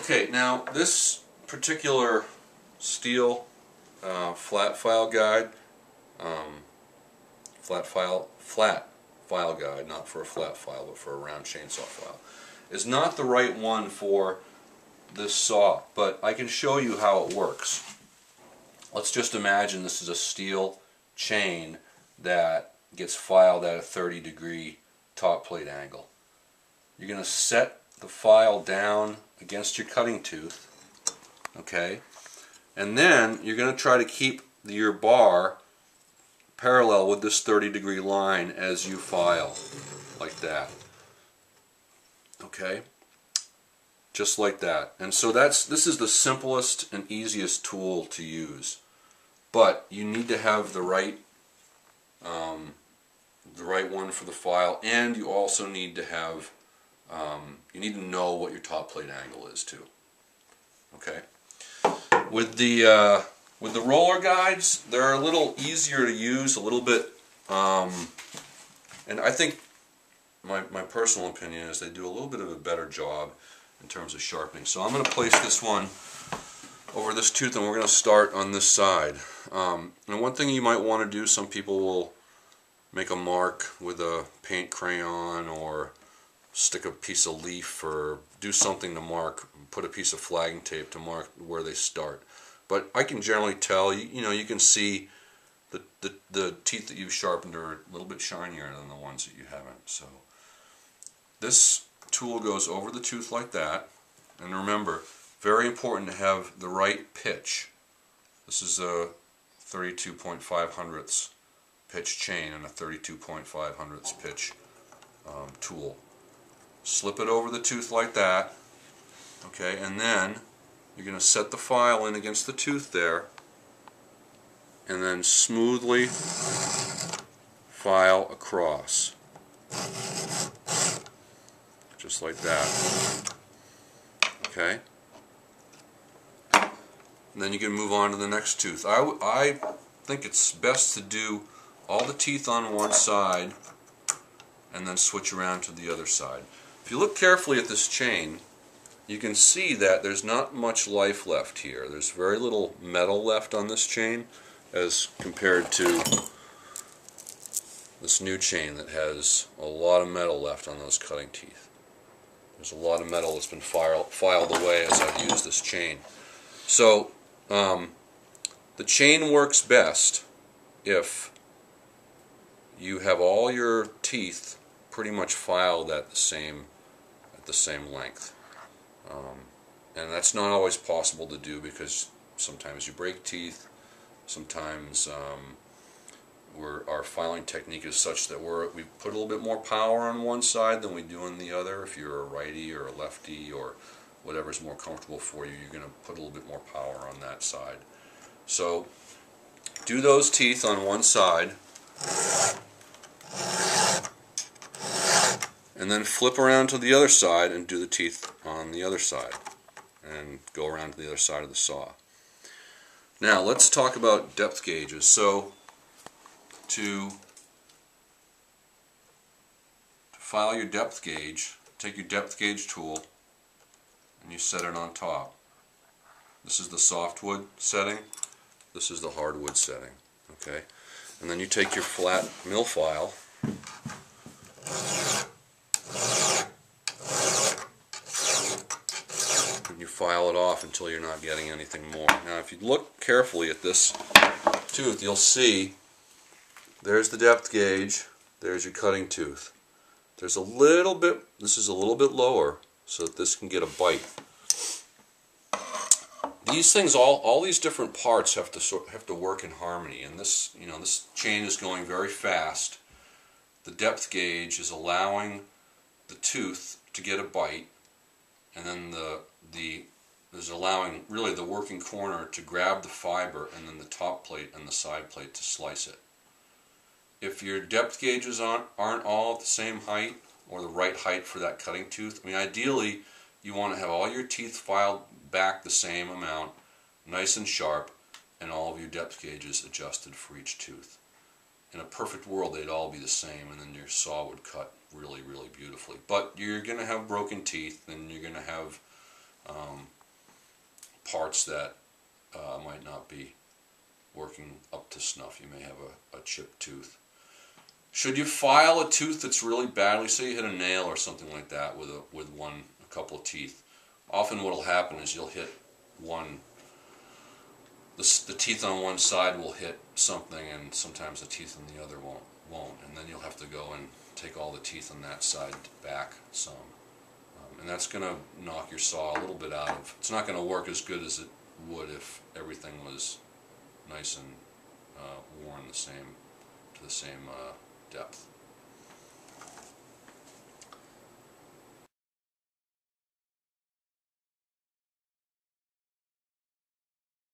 Okay, now this particular steel flat file guide, flat file guide, not for a flat file but for a round chainsaw file, is not the right one for this saw, but I can show you how it works. Let's just imagine this is a steel chain that gets filed at a 30-degree top plate angle. You're going to set the file down against your cutting tooth, okay, and then you're going to try to keep your bar parallel with this 30-degree line as you file, like that, okay, just like that. And so this is the simplest and easiest tool to use, but you need to have the right one for the file, and you also need to have you need to know what your top plate angle is too. Okay. With the roller guides, they're a little easier to use, a little bit, and I think my personal opinion is they do a little bit of a better job in terms of sharpening. So I'm going to place this one over this tooth, and we're going to start on this side. And one thing you might want to do, some people will make a mark with a paint crayon or stick a piece of leaf or do something to mark, put a piece of flagging tape to mark where they start. But I can generally tell, you can see the teeth that you've sharpened are a little bit shinier than the ones that you haven't. So this tool goes over the tooth like that, and remember, very important to have the right pitch. This is a 32.5 hundredths pitch chain and a 32.5 hundredths pitch tool. Slip it over the tooth like that, okay, and then you're going to set the file in against the tooth there, and then smoothly file across, just like that, okay. And then you can move on to the next tooth. I think it's best to do all the teeth on one side and then switch around to the other side. If you look carefully at this chain, you can see that there's not much life left here. There's very little metal left on this chain as compared to this new chain that has a lot of metal left on those cutting teeth. There's a lot of metal that's been filed away as I've used this chain. So the chain works best if you have all your teeth pretty much filed at the same length, and that's not always possible to do because sometimes you break teeth. Sometimes our filing technique is such that we put a little bit more power on one side than we do on the other. If you're a righty or a lefty or whatever's more comfortable for you, you're going to put a little bit more power on that side. So do those teeth on one side, and then flip around to the other side and do the teeth on the other side, and go around to the other side of the saw. Now let's talk about depth gauges. So to file your depth gauge, take your depth gauge tool and you set it on top. This is the softwood setting, this is the hardwood setting, okay? And then you take your flat mill file and you file it off until you're not getting anything more. Now if you look carefully at this tooth, you'll see there's the depth gauge, there's your cutting tooth. There's a little bit, this is a little bit lower so that this can get a bite. These things, all these different parts have to work in harmony, and this, this chain is going very fast. The depth gauge is allowing the tooth to get a bite, and then is allowing really the working corner to grab the fiber, and then the top plate and the side plate to slice it. If your depth gauges aren't all at the same height or the right height for that cutting tooth, I mean, ideally you want to have all your teeth filed back the same amount, nice and sharp, and all of your depth gauges adjusted for each tooth. In a perfect world, they'd all be the same, and then your saw would cut really, really beautifully. But you're going to have broken teeth, and you're going to have parts that might not be working up to snuff. You may have a chipped tooth. Should you file a tooth that's really badly, say you hit a nail or something like that with a couple of teeth, often what will happen is you'll hit the teeth on one side will hit something, and sometimes the teeth on the other won't, and then you'll have to go and take all the teeth on that side back some, and that's going to knock your saw a little bit out of. It's not going to work as good as it would if everything was nice and worn to the same depth.